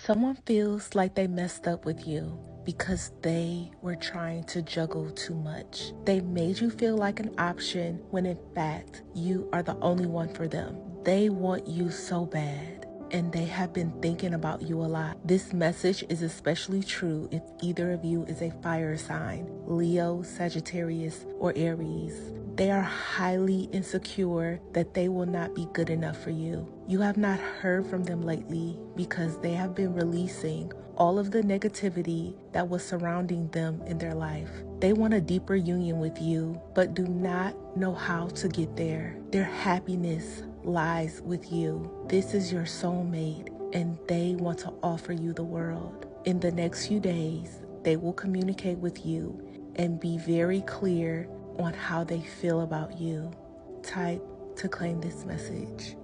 Someone feels like they messed up with you because they were trying to juggle too much. They made you feel like an option when in fact you are the only one for them. They want you so bad, and they have been thinking about you a lot. This message is especially true if either of you is a fire sign, Leo, Sagittarius, or Aries. They are highly insecure that they will not be good enough for you. You have not heard from them lately because they have been releasing all of the negativity that was surrounding them in their life. They want a deeper union with you, but do not know how to get there. Their happiness lies with you. This is your soulmate, and they want to offer you the world. In the next few days, they will communicate with you and be very clear on how they feel about you. Type to claim this message.